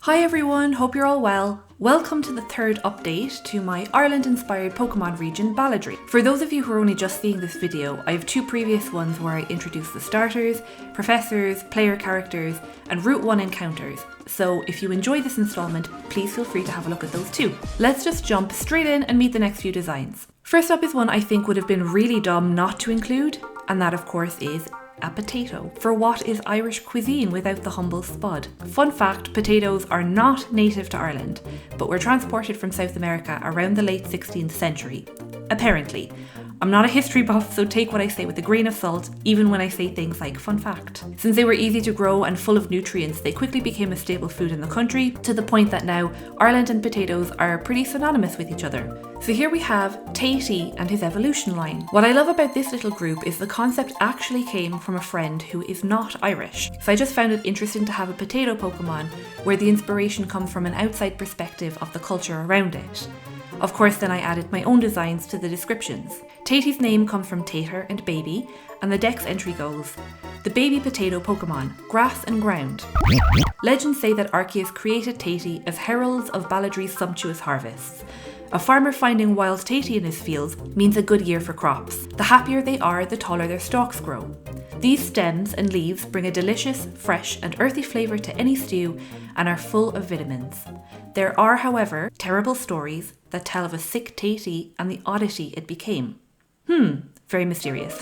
Hi everyone, hope you're all well. Welcome to the third update to my Ireland-inspired Pokemon region, Balladry. For those of you who are only just seeing this video, I have two previous ones where I introduce the starters, professors, player characters, and Route 1 encounters. So if you enjoy this installment, please feel free to have a look at those too. Let's just jump straight in and meet the next few designs. First up is one I think would have been really dumb not to include, and that of course is a potato. For what is Irish cuisine without the humble spud? Fun fact, potatoes are not native to Ireland, but were transported from South America around the late 16th century. Apparently. I'm not a history buff, so take what I say with a grain of salt, even when I say things like fun fact. Since they were easy to grow and full of nutrients, they quickly became a staple food in the country, to the point that now Ireland and potatoes are pretty synonymous with each other. So here we have Tatey and his evolution line. What I love about this little group is the concept actually came from a friend who is not Irish. So I just found it interesting to have a potato Pokemon where the inspiration comes from an outside perspective of the culture around it. Of course, then I added my own designs to the descriptions. Tatey's name comes from tater and baby, and the dex entry goes, the baby potato Pokemon, grass and ground. Legends say that Arceus created Tatey as heralds of Balladry's sumptuous harvests. A farmer finding wild Tatey in his fields means a good year for crops. The happier they are, the taller their stalks grow. These stems and leaves bring a delicious, fresh and earthy flavour to any stew and are full of vitamins. There are, however, terrible stories that tell of a sick Tatey and the oddity it became. Very mysterious.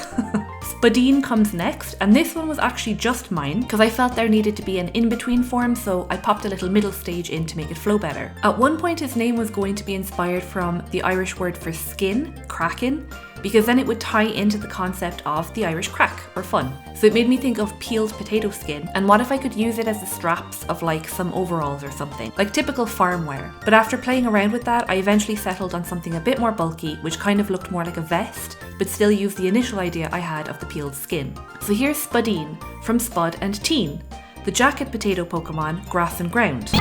Spadine comes next, and this one was actually just mine because I felt there needed to be an in-between form, so I popped a little middle stage in to make it flow better. At one point his name was going to be inspired from the Irish word for skin, kraken, because then it would tie into the concept of the Irish crack, or fun. So it made me think of peeled potato skin, and what if I could use it as the straps of like some overalls or something, like typical farm wear. But after playing around with that, I eventually settled on something a bit more bulky, which kind of looked more like a vest, but still used the initial idea I had of the peeled skin. So here's Spadine, from Spud and Teen, the jacket potato Pokemon, grass and ground.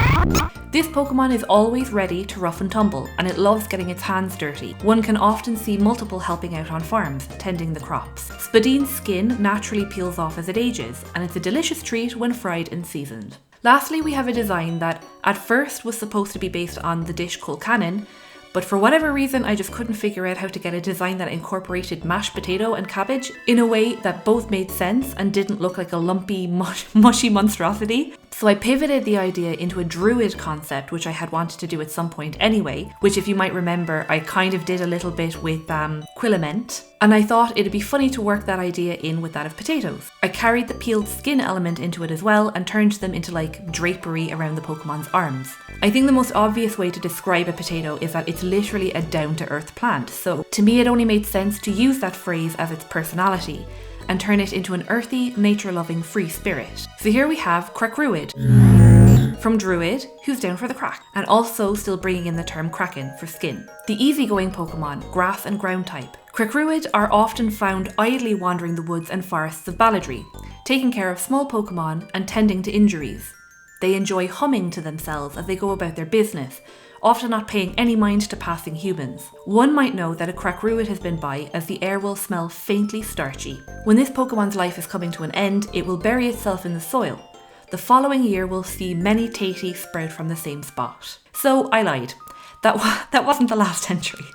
This Pokemon is always ready to rough and tumble, and it loves getting its hands dirty. One can often see multiple helping out on farms, tending the crops. Spadine's skin naturally peels off as it ages, and it's a delicious treat when fried and seasoned. Lastly, we have a design that at first was supposed to be based on the dish Colcannon, but for whatever reason I just couldn't figure out how to get a design that incorporated mashed potato and cabbage in a way that both made sense and didn't look like a lumpy, mushy monstrosity. So I pivoted the idea into a druid concept, which I had wanted to do at some point anyway, which if you might remember, I kind of did a little bit with Quillament, and I thought it'd be funny to work that idea in with that of potatoes. I carried the peeled skin element into it as well and turned them into like drapery around the Pokemon's arms. I think the most obvious way to describe a potato is that it's literally a down-to-earth plant, so to me it only made sense to use that phrase as its personality and turn it into an earthy, nature-loving free spirit. So here we have Crackruid, from Druid, who's down for the crack, and also still bringing in the term Kraken for skin. The easygoing Pokemon, grass and ground type. Crackruid are often found idly wandering the woods and forests of Balladry, taking care of small Pokemon and tending to injuries. They enjoy humming to themselves as they go about their business, often not paying any mind to passing humans. One might know that a Crackruid has been by as the air will smell faintly starchy. When this Pokemon's life is coming to an end, it will bury itself in the soil. The following year will see many Tatey sprout from the same spot. So I lied. That wasn't the last entry.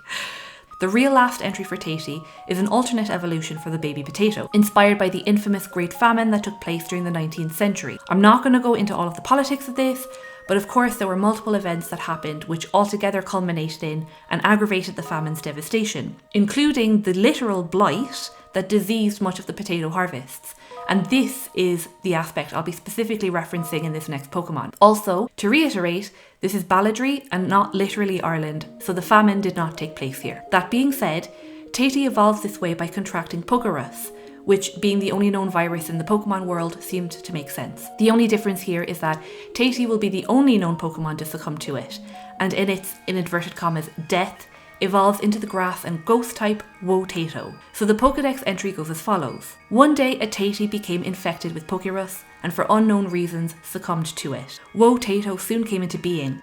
The real last entry for Tatey is an alternate evolution for the baby potato, inspired by the infamous Great Famine that took place during the 19th century. I'm not going to go into all of the politics of this, but of course there were multiple events that happened which altogether culminated in and aggravated the famine's devastation, including the literal blight that diseased much of the potato harvests. And this is the aspect I'll be specifically referencing in this next Pokemon. Also, to reiterate, this is Balladry and not literally Ireland, so the famine did not take place here. That being said, Tatey evolves this way by contracting Pokerus, which, being the only known virus in the Pokemon world, seemed to make sense. The only difference here is that Tatey will be the only known Pokemon to succumb to it, and in its, in inverted commas, death, evolves into the grass and ghost type Wotato. So the Pokedex entry goes as follows. One day a Tatey became infected with Pokerus and for unknown reasons succumbed to it. Wotato soon came into being,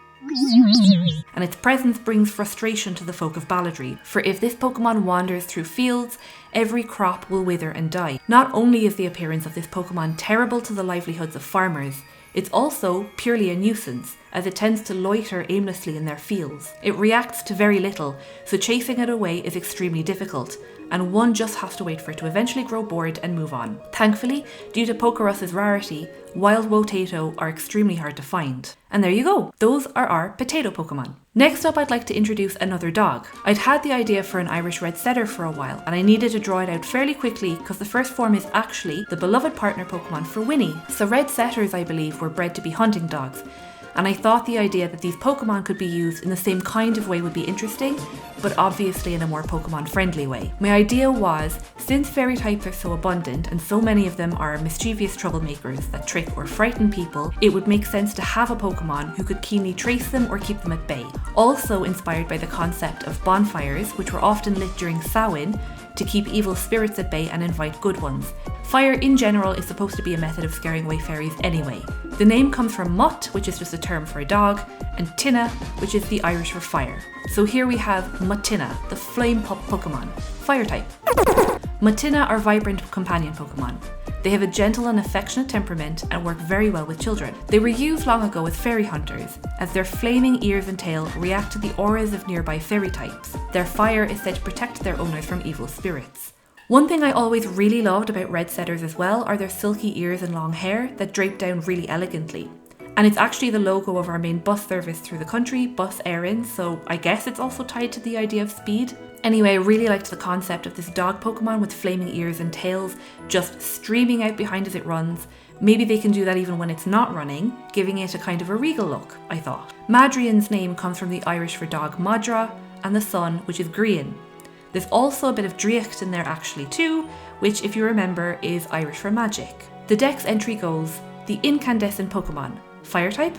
and its presence brings frustration to the folk of Balladry, for if this Pokemon wanders through fields, every crop will wither and die. Not only is the appearance of this Pokemon terrible to the livelihoods of farmers, it's also purely a nuisance, as it tends to loiter aimlessly in their fields. It reacts to very little, so chasing it away is extremely difficult, and one just has to wait for it to eventually grow bored and move on. Thankfully, due to Pokerus's rarity, wild Wotato are extremely hard to find. And there you go, those are our potato Pokemon. Next up, I'd like to introduce another dog. I'd had the idea for an Irish Red Setter for a while, and I needed to draw it out fairly quickly because the first form is actually the beloved partner Pokemon for Winnie. So Red Setters, I believe, were bred to be hunting dogs, and I thought the idea that these Pokemon could be used in the same kind of way would be interesting, but obviously in a more Pokemon friendly way. My idea was, since fairy types are so abundant and so many of them are mischievous troublemakers that trick or frighten people, it would make sense to have a Pokemon who could keenly trace them or keep them at bay. Also inspired by the concept of bonfires, which were often lit during Samhain to keep evil spirits at bay and invite good ones. Fire in general is supposed to be a method of scaring away fairies anyway. The name comes from mutt, which is just a term for a dog, and tinna, which is the Irish for fire. So here we have Muttinna, the flame pup Pokemon, fire type. Muttinna are vibrant companion Pokemon. They have a gentle and affectionate temperament and work very well with children. They were used long ago as fairy hunters, as their flaming ears and tail react to the auras of nearby fairy types. Their fire is said to protect their owners from evil spirits. One thing I always really loved about Red Setters as well are their silky ears and long hair that drape down really elegantly. And it's actually the logo of our main bus service through the country, Bus Éireann, so I guess it's also tied to the idea of speed. Anyway, I really liked the concept of this dog Pokemon with flaming ears and tails just streaming out behind as it runs. Maybe they can do that even when it's not running, giving it a kind of a regal look, I thought. Madrian's name comes from the Irish for dog Madra, and the sun, which is Grian. There's also a bit of Driocht in there actually too, which if you remember is Irish for magic. The dex entry goes, the incandescent Pokemon, fire type?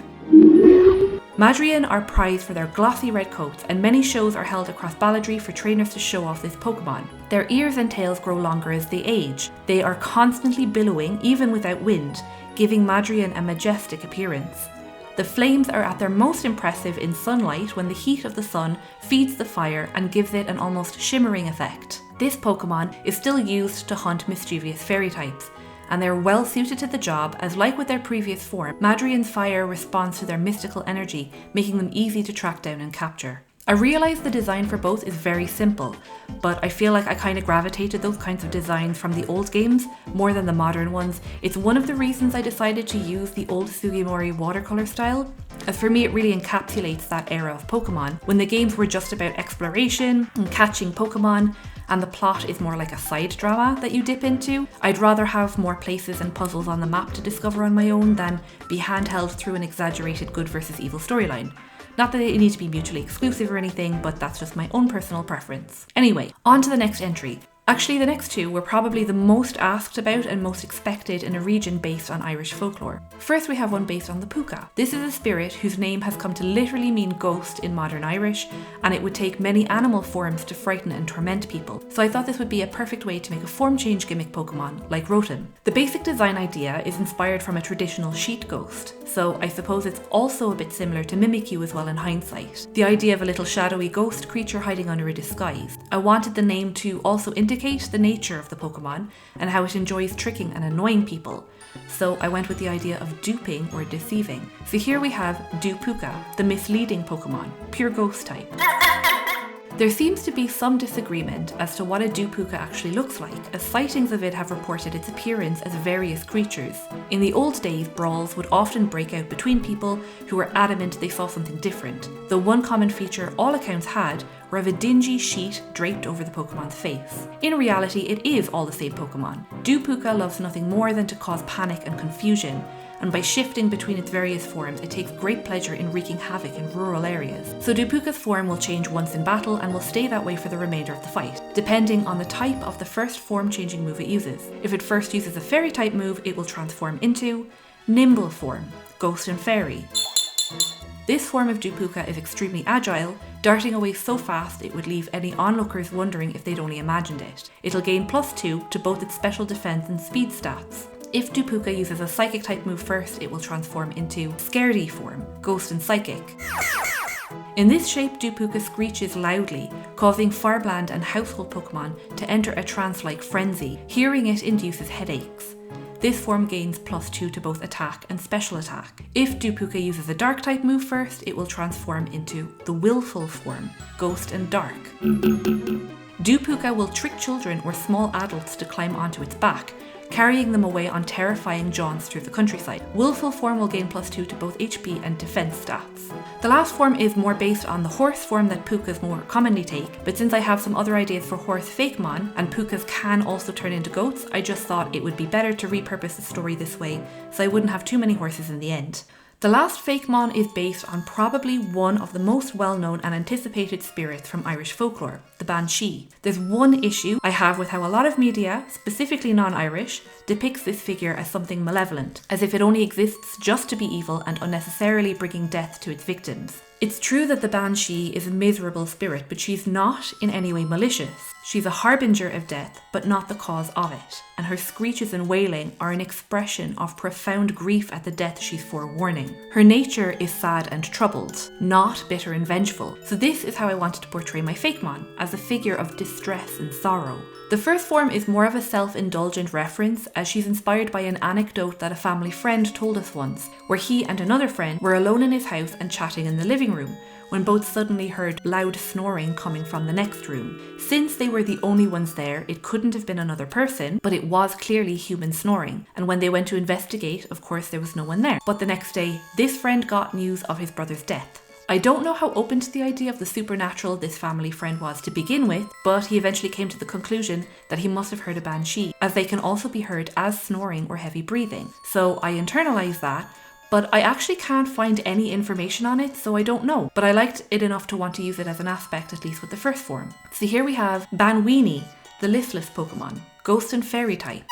Madrian are prized for their glossy red coats, and many shows are held across Balladry for trainers to show off this Pokemon. Their ears and tails grow longer as they age. They are constantly billowing, even without wind, giving Madrian a majestic appearance. The flames are at their most impressive in sunlight when the heat of the sun feeds the fire and gives it an almost shimmering effect. This Pokemon is still used to hunt mischievous fairy types, and they're well suited to the job as, like with their previous form, Madrian's fire responds to their mystical energy, making them easy to track down and capture. I realise the design for both is very simple, but I feel like I kind of gravitated those kinds of designs from the old games more than the modern ones. It's one of the reasons I decided to use the old Sugimori watercolour style, as for me it really encapsulates that era of Pokemon, when the games were just about exploration and catching Pokemon, and the plot is more like a side drama that you dip into. I'd rather have more places and puzzles on the map to discover on my own than be handheld through an exaggerated good versus evil storyline. Not that they need to be mutually exclusive or anything, but that's just my own personal preference. Anyway, on to the next entry. Actually, the next two were probably the most asked about and most expected in a region based on Irish folklore. First, we have one based on the Puka. This is a spirit whose name has come to literally mean ghost in modern Irish, and it would take many animal forms to frighten and torment people. So I thought this would be a perfect way to make a form change gimmick Pokemon, like Rotom. The basic design idea is inspired from a traditional sheet ghost, so I suppose it's also a bit similar to Mimikyu as well in hindsight. The idea of a little shadowy ghost creature hiding under a disguise. I wanted the name to also indicate the nature of the Pokemon and how it enjoys tricking and annoying people. So I went with the idea of duping or deceiving. So here we have Puka, the misleading Pokemon, pure ghost type. There seems to be some disagreement as to what a Puka actually looks like, as sightings of it have reported its appearance as various creatures. In the old days, brawls would often break out between people who were adamant they saw something different, though one common feature all accounts had were of a dingy sheet draped over the Pokemon's face. In reality, it is all the same Pokemon. Puka loves nothing more than to cause panic and confusion, and by shifting between its various forms, it takes great pleasure in wreaking havoc in rural areas. So Puka's form will change once in battle and will stay that way for the remainder of the fight, depending on the type of the first form-changing move it uses. If it first uses a fairy-type move, it will transform into Nimble form, Ghost and Fairy. This form of Puka is extremely agile, darting away so fast it would leave any onlookers wondering if they'd only imagined it. It'll gain +2 to both its special defense and speed stats. If Puka uses a Psychic type move first, it will transform into Scaredy form, Ghost and Psychic. In this shape, Puka screeches loudly, causing Farbland and household Pokemon to enter a trance-like frenzy. Hearing it induces headaches. This form gains +2 to both attack and special attack. If Puka uses a dark type move first, it will transform into the willful form, Ghost and Dark. Puka will trick children or small adults to climb onto its back, carrying them away on terrifying jaunts through the countryside. Willful form will gain +2 to both HP and defense stats. The last form is more based on the horse form that Pukas more commonly take, but since I have some other ideas for horse Fakemon, and Pukas can also turn into goats, I just thought it would be better to repurpose the story this way, so I wouldn't have too many horses in the end. The last Fakemon is based on probably one of the most well-known and anticipated spirits from Irish folklore, the Banshee. There's one issue I have with how a lot of media, specifically non-Irish, depicts this figure as something malevolent, as if it only exists just to be evil and unnecessarily bringing death to its victims. It's true that the Banshee is a miserable spirit, but she's not in any way malicious. She's a harbinger of death, but not the cause of it, and her screeches and wailing are an expression of profound grief at the death she's forewarning. Her nature is sad and troubled, not bitter and vengeful, so this is how I wanted to portray my Fakemon, as a figure of distress and sorrow. The first form is more of a self-indulgent reference, as she's inspired by an anecdote that a family friend told us once, where he and another friend were alone in his house and chatting in the living room, when both suddenly heard loud snoring coming from the next room. Since they were the only ones there, it couldn't have been another person, but it was clearly human snoring. And when they went to investigate, of course there was no one there. But the next day, this friend got news of his brother's death. I don't know how open to the idea of the supernatural this family friend was to begin with, but he eventually came to the conclusion that he must have heard a banshee, as they can also be heard as snoring or heavy breathing. So I internalized that, but I actually can't find any information on it, so I don't know. But I liked it enough to want to use it as an aspect, at least with the first form. So here we have Banweenie, the listless Pokemon, ghost and fairy type.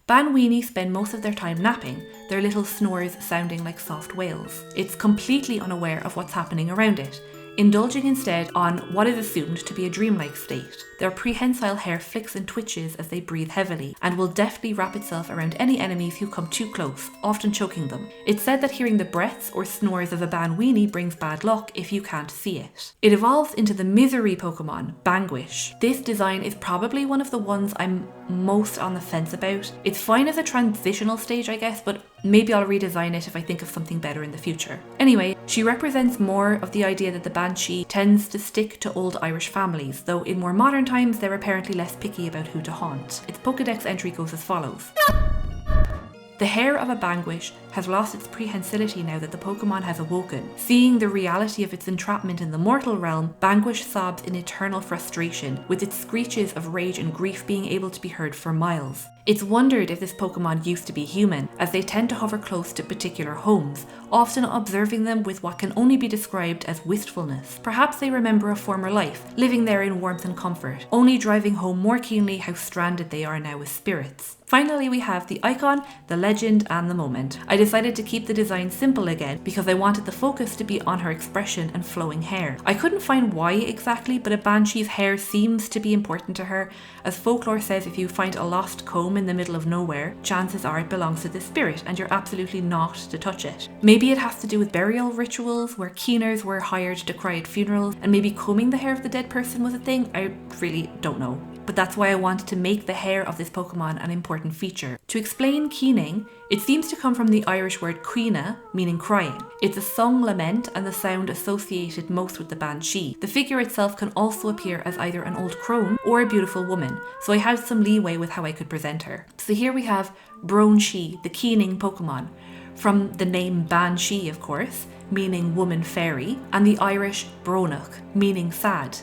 Banweenie spend most of their time napping, their little snores sounding like soft wails. It's completely unaware of what's happening around it, indulging instead on what is assumed to be a dreamlike state. Their prehensile hair flicks and twitches as they breathe heavily, and will deftly wrap itself around any enemies who come too close, often choking them. It's said that hearing the breaths or snores of a Banweenie brings bad luck if you can't see it. It evolves into the misery Pokemon, Banguish. This design is probably one of the ones I'm most on the fence about. It's fine as a transitional stage, I guess, but maybe I'll redesign it if I think of something better in the future. Anyway, she represents more of the idea that the Banshee tends to stick to old Irish families, though in more modern times they're apparently less picky about who to haunt. Its Pokédex entry goes as follows. The hair of a Banguish has lost its prehensility now that the Pokemon has awoken. Seeing the reality of its entrapment in the mortal realm, Banguish sobs in eternal frustration, with its screeches of rage and grief being able to be heard for miles. It's wondered if this Pokemon used to be human, as they tend to hover close to particular homes, often observing them with what can only be described as wistfulness. Perhaps they remember a former life, living there in warmth and comfort, only driving home more keenly how stranded they are now as spirits. Finally, we have the icon, the legend, and the moment. I decided to keep the design simple again because I wanted the focus to be on her expression and flowing hair. I couldn't find why exactly, but a Banshee's hair seems to be important to her, as folklore says if you find a lost comb in the middle of nowhere, chances are it belongs to the spirit and you're absolutely not to touch it. Maybe it has to do with burial rituals where keeners were hired to cry at funerals, and maybe combing the hair of the dead person was a thing. I really don't know. But that's why I wanted to make the hair of this Pokemon an important feature. To explain keening, it seems to come from the Irish word cuina, meaning crying. It's a sung lament and the sound associated most with the Banshee. The figure itself can also appear as either an old crone or a beautiful woman, so I had some leeway with how I could present her. So here we have Banshee, the keening Pokemon, from the name Banshee, of course, meaning woman fairy, and the Irish Bronach, meaning sad.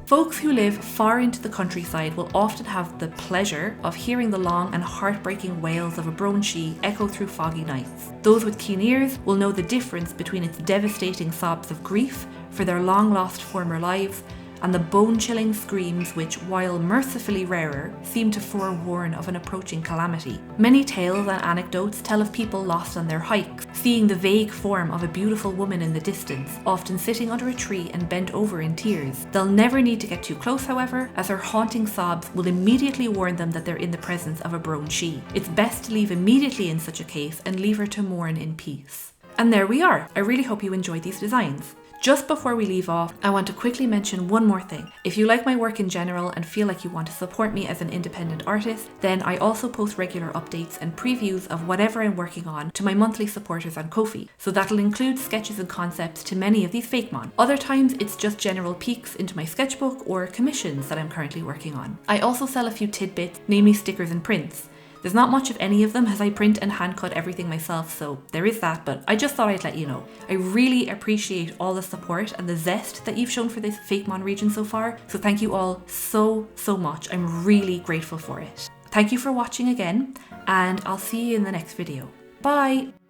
Folks who live far into the countryside will often have the pleasure of hearing the long and heartbreaking wails of a Banshee echo through foggy nights. Those with keen ears will know the difference between its devastating sobs of grief for their long-lost former lives and the bone-chilling screams which, while mercifully rarer, seem to forewarn of an approaching calamity. Many tales and anecdotes tell of people lost on their hikes, seeing the vague form of a beautiful woman in the distance, often sitting under a tree and bent over in tears. They'll never need to get too close, however, as her haunting sobs will immediately warn them that they're in the presence of a Banshee. It's best to leave immediately in such a case and leave her to mourn in peace. And there we are. I really hope you enjoyed these designs. Just before we leave off, I want to quickly mention one more thing. If you like my work in general and feel like you want to support me as an independent artist, then I also post regular updates and previews of whatever I'm working on to my monthly supporters on Ko-fi. So that'll include sketches and concepts to many of these Fakemon. Other times it's just general peeks into my sketchbook or commissions that I'm currently working on. I also sell a few tidbits, namely stickers and prints. There's not much of any of them as I print and hand cut everything myself, so there is that, but I just thought I'd let you know. I really appreciate all the support and the zest that you've shown for this Fakemon region so far, so thank you all so much. I'm really grateful for it. Thank you for watching again, and I'll see you in the next video. Bye!